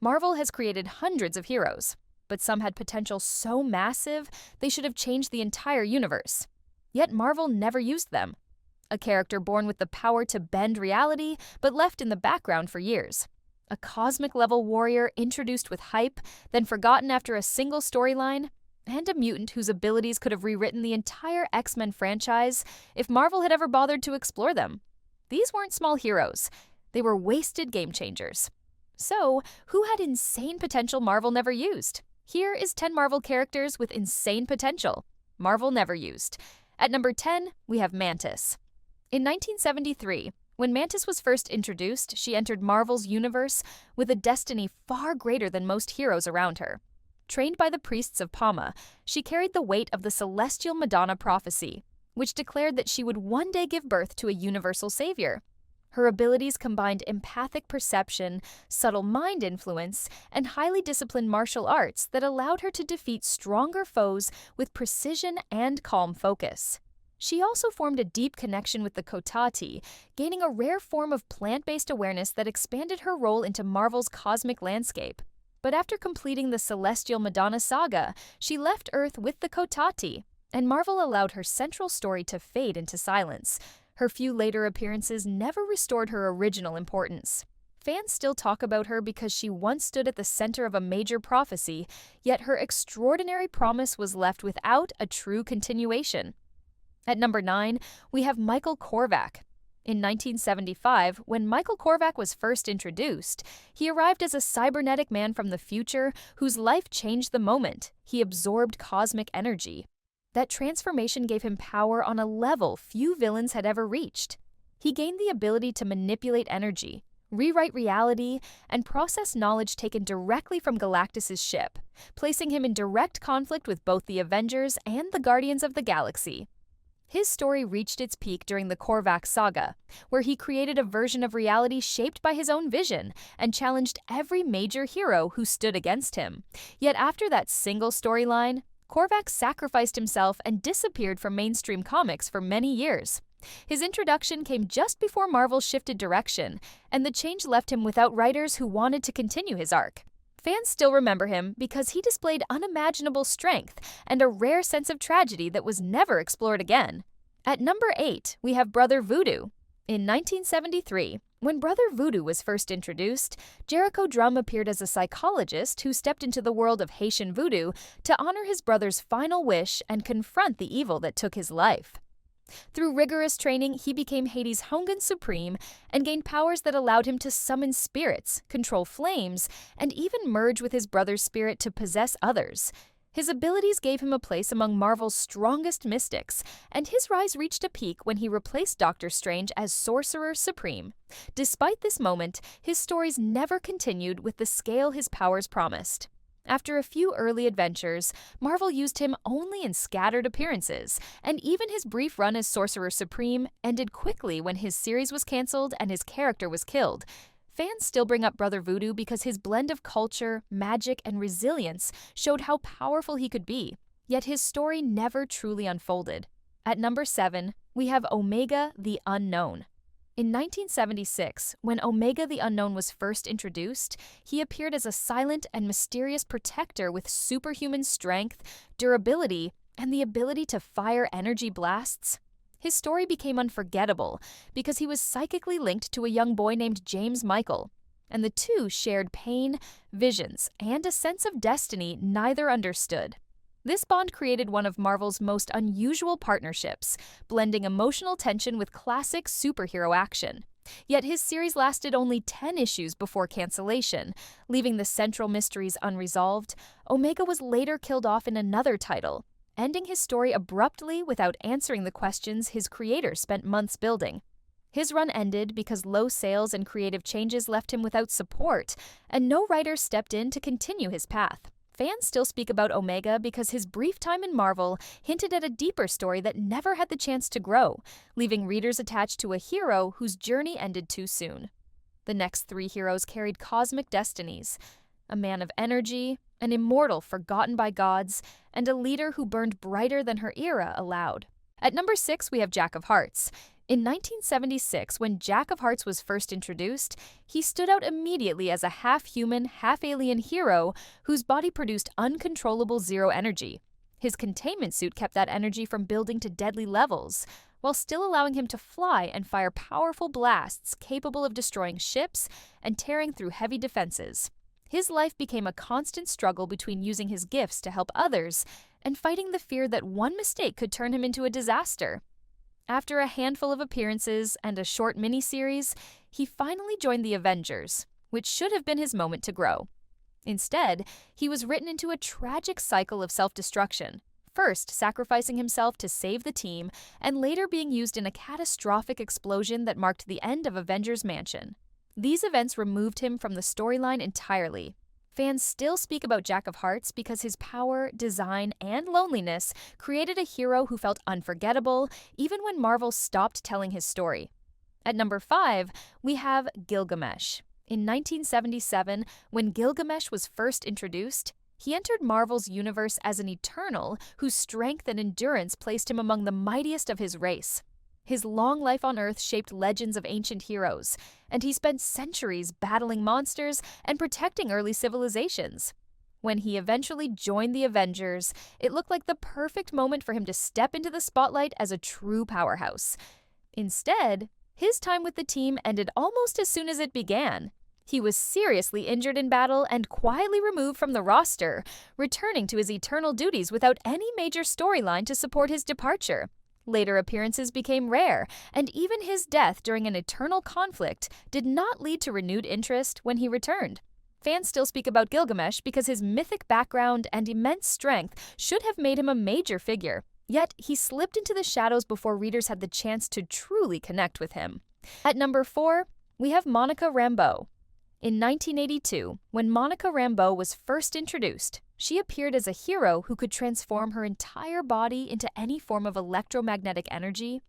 Marvel has created hundreds of heroes, but some had potential so massive they should have changed the entire universe. Yet Marvel never used them. A character born with the power to bend reality, but left in the background for years. A cosmic-level warrior introduced with hype, then forgotten after a single storyline, and a mutant whose abilities could have rewritten the entire X-Men franchise if Marvel had ever bothered to explore them. These weren't small heroes. They were wasted game changers. So, who had insane potential Marvel never used? Here is 10 Marvel characters with insane potential Marvel never used. At number 10, we have Mantis. In 1973, when Mantis was first introduced, she entered Marvel's universe with a destiny far greater than most heroes around her. Trained by the priests of Pama, she carried the weight of the celestial Madonna prophecy, which declared that she would one day give birth to a universal savior. Her abilities combined empathic perception, subtle mind influence, and highly disciplined martial arts that allowed her to defeat stronger foes with precision and calm focus. She also formed a deep connection with the Kotati, gaining a rare form of plant-based awareness that expanded her role into Marvel's cosmic landscape. But after completing the Celestial Madonna saga, she left Earth with the Kotati, and Marvel allowed her central story to fade into silence. Her few later appearances never restored her original importance. Fans still talk about her because she once stood at the center of a major prophecy, yet her extraordinary promise was left without a true continuation. At number 9, we have Michael Korvac. In 1975, when Michael Korvac was first introduced, he arrived as a cybernetic man from the future whose life changed the moment he absorbed cosmic energy. That transformation gave him power on a level few villains had ever reached. He gained the ability to manipulate energy, rewrite reality, and process knowledge taken directly from Galactus' ship, placing him in direct conflict with both the Avengers and the Guardians of the Galaxy. His story reached its peak during the Korvac saga, where he created a version of reality shaped by his own vision and challenged every major hero who stood against him. Yet after that single storyline, Korvac sacrificed himself and disappeared from mainstream comics for many years. His introduction came just before Marvel shifted direction, and the change left him without writers who wanted to continue his arc. Fans still remember him because he displayed unimaginable strength and a rare sense of tragedy that was never explored again. At number 8, we have Brother Voodoo. In 1973, when Brother Voodoo was first introduced, Jericho Drumm appeared as a psychologist who stepped into the world of Haitian voodoo to honor his brother's final wish and confront the evil that took his life. Through rigorous training, he became Haiti's Hongun Supreme and gained powers that allowed him to summon spirits, control flames, and even merge with his brother's spirit to possess others. His abilities gave him a place among Marvel's strongest mystics, and his rise reached a peak when he replaced Doctor Strange as Sorcerer Supreme. Despite this moment, his stories never continued with the scale his powers promised. After a few early adventures, Marvel used him only in scattered appearances, and even his brief run as Sorcerer Supreme ended quickly when his series was canceled and his character was killed. Fans still bring up Brother Voodoo because his blend of culture, magic, and resilience showed how powerful he could be, yet his story never truly unfolded. At number 7, we have Omega the Unknown. In 1976, when Omega the Unknown was first introduced, he appeared as a silent and mysterious protector with superhuman strength, durability, and the ability to fire energy blasts. His story became unforgettable because he was psychically linked to a young boy named James Michael, and the two shared pain, visions, and a sense of destiny neither understood. This bond created one of Marvel's most unusual partnerships, blending emotional tension with classic superhero action. Yet his series lasted only 10 issues before cancellation, leaving the central mysteries unresolved. Omega was later killed off in another title, ending his story abruptly without answering the questions his creator spent months building. His run ended because low sales and creative changes left him without support, and no writer stepped in to continue his path. Fans still speak about Omega because his brief time in Marvel hinted at a deeper story that never had the chance to grow, leaving readers attached to a hero whose journey ended too soon. The next 3 heroes carried cosmic destinies: a man of energy, an immortal forgotten by gods, and a leader who burned brighter than her era allowed. At number 6, we have Jack of Hearts. In 1976, when Jack of Hearts was first introduced, he stood out immediately as a half-human, half-alien hero whose body produced uncontrollable zero energy. His containment suit kept that energy from building to deadly levels, while still allowing him to fly and fire powerful blasts capable of destroying ships and tearing through heavy defenses. His life became a constant struggle between using his gifts to help others and fighting the fear that one mistake could turn him into a disaster. After a handful of appearances and a short miniseries, he finally joined the Avengers, which should have been his moment to grow. Instead, he was written into a tragic cycle of self-destruction, first sacrificing himself to save the team, and later being used in a catastrophic explosion that marked the end of Avengers Mansion. These events removed him from the storyline entirely. Fans still speak about Jack of Hearts because his power, design, and loneliness created a hero who felt unforgettable even when Marvel stopped telling his story. At number 5, we have Gilgamesh. In 1977, when Gilgamesh was first introduced, he entered Marvel's universe as an Eternal whose strength and endurance placed him among the mightiest of his race. His long life on Earth shaped legends of ancient heroes, and he spent centuries battling monsters and protecting early civilizations. When he eventually joined the Avengers, it looked like the perfect moment for him to step into the spotlight as a true powerhouse. Instead, his time with the team ended almost as soon as it began. He was seriously injured in battle and quietly removed from the roster, returning to his Eternal duties without any major storyline to support his departure. Later appearances became rare, and even his death during an Eternal conflict did not lead to renewed interest when he returned. Fans still speak about Gilgamesh because his mythic background and immense strength should have made him a major figure, yet he slipped into the shadows before readers had the chance to truly connect with him. At number 4, we have Monica Rambeau. In 1982, when Monica Rambeau was first introduced, she appeared as a hero who could transform her entire body into any form of electromagnetic energy.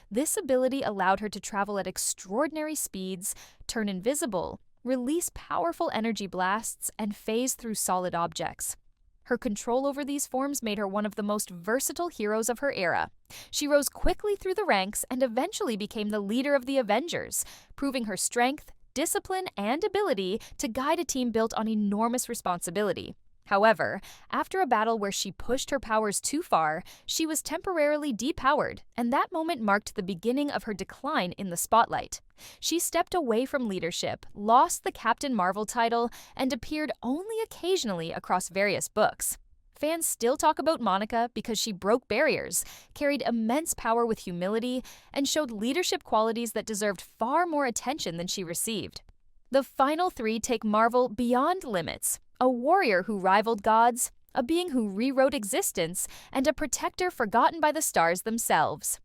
This ability allowed her to travel at extraordinary speeds, turn invisible, release powerful energy blasts, and phase through solid objects. Her control over these forms made her one of the most versatile heroes of her era. She rose quickly through the ranks and eventually became the leader of the Avengers, proving her strength, discipline, and ability to guide a team built on enormous responsibility. However, after a battle where she pushed her powers too far, she was temporarily depowered, and that moment marked the beginning of her decline in the spotlight. She stepped away from leadership, lost the Captain Marvel title, and appeared only occasionally across various books. Fans still talk about Monica because she broke barriers, carried immense power with humility, and showed leadership qualities that deserved far more attention than she received. The final 3 take Marvel beyond limits: a warrior who rivaled gods, a being who rewrote existence, and a protector forgotten by the stars themselves.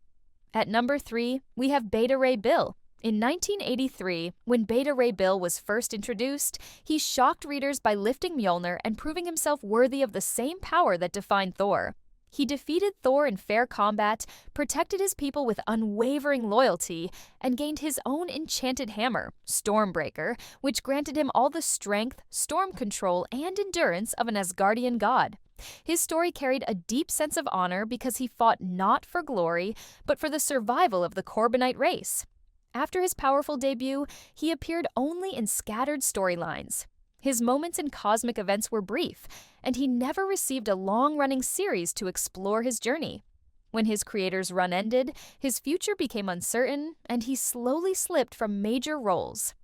At number 3, we have Beta Ray Bill. In 1983, when Beta Ray Bill was first introduced, he shocked readers by lifting Mjolnir and proving himself worthy of the same power that defined Thor. He defeated Thor in fair combat, protected his people with unwavering loyalty, and gained his own enchanted hammer, Stormbreaker, which granted him all the strength, storm control, and endurance of an Asgardian god. His story carried a deep sense of honor because he fought not for glory, but for the survival of the Corbinite race. After his powerful debut, he appeared only in scattered storylines. His moments in cosmic events were brief, and he never received a long-running series to explore his journey. When his creator's run ended, his future became uncertain, and he slowly slipped from major roles.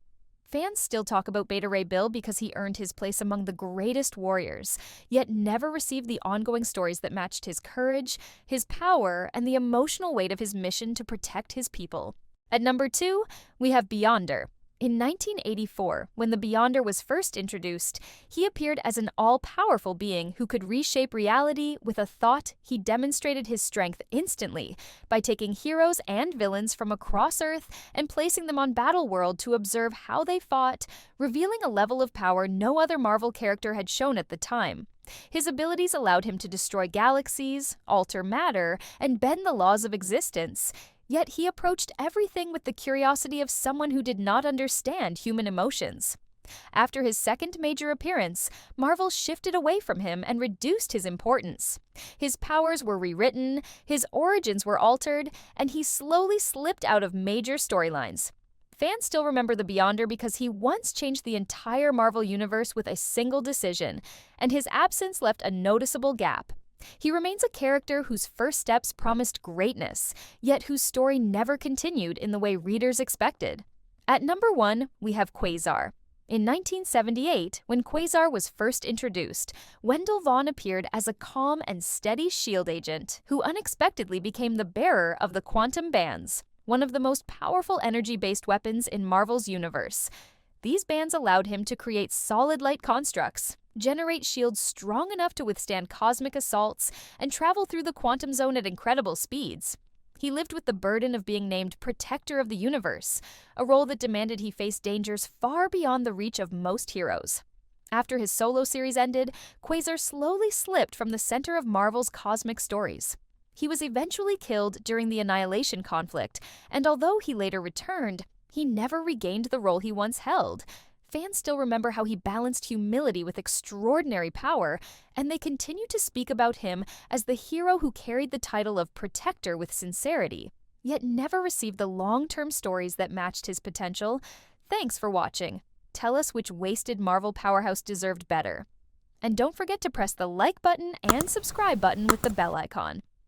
Fans still talk about Beta Ray Bill because he earned his place among the greatest warriors, yet never received the ongoing stories that matched his courage, his power, and the emotional weight of his mission to protect his people. At number 2, we have Beyonder. In 1984, when the Beyonder was first introduced, he appeared as an all-powerful being who could reshape reality with a thought. He demonstrated his strength instantly by taking heroes and villains from across Earth and placing them on Battleworld to observe how they fought, revealing a level of power no other Marvel character had shown at the time. His abilities allowed him to destroy galaxies, alter matter, and bend the laws of existence. Yet he approached everything with the curiosity of someone who did not understand human emotions. After his second major appearance, Marvel shifted away from him and reduced his importance. His powers were rewritten, his origins were altered, and he slowly slipped out of major storylines. Fans still remember the Beyonder because he once changed the entire Marvel Universe with a single decision, and his absence left a noticeable gap. He remains a character whose first steps promised greatness, yet whose story never continued in the way readers expected. At number 1, we have Quasar. In 1978, when Quasar was first introduced, Wendell Vaughn appeared as a calm and steady S.H.I.E.L.D. agent who unexpectedly became the bearer of the Quantum Bands, one of the most powerful energy-based weapons in Marvel's universe. These bands allowed him to create solid light constructs, generate shields strong enough to withstand cosmic assaults, and travel through the quantum zone at incredible speeds. He lived with the burden of being named Protector of the Universe, a role that demanded he face dangers far beyond the reach of most heroes. After his solo series ended, Quasar slowly slipped from the center of Marvel's cosmic stories. He was eventually killed during the Annihilation conflict, and although he later returned, he never regained the role he once held. Fans still remember how he balanced humility with extraordinary power, and they continue to speak about him as the hero who carried the title of Protector with sincerity, yet never received the long-term stories that matched his potential. Thanks for watching. Tell us which wasted Marvel powerhouse deserved better. And don't forget to press the like button and subscribe button with the bell icon.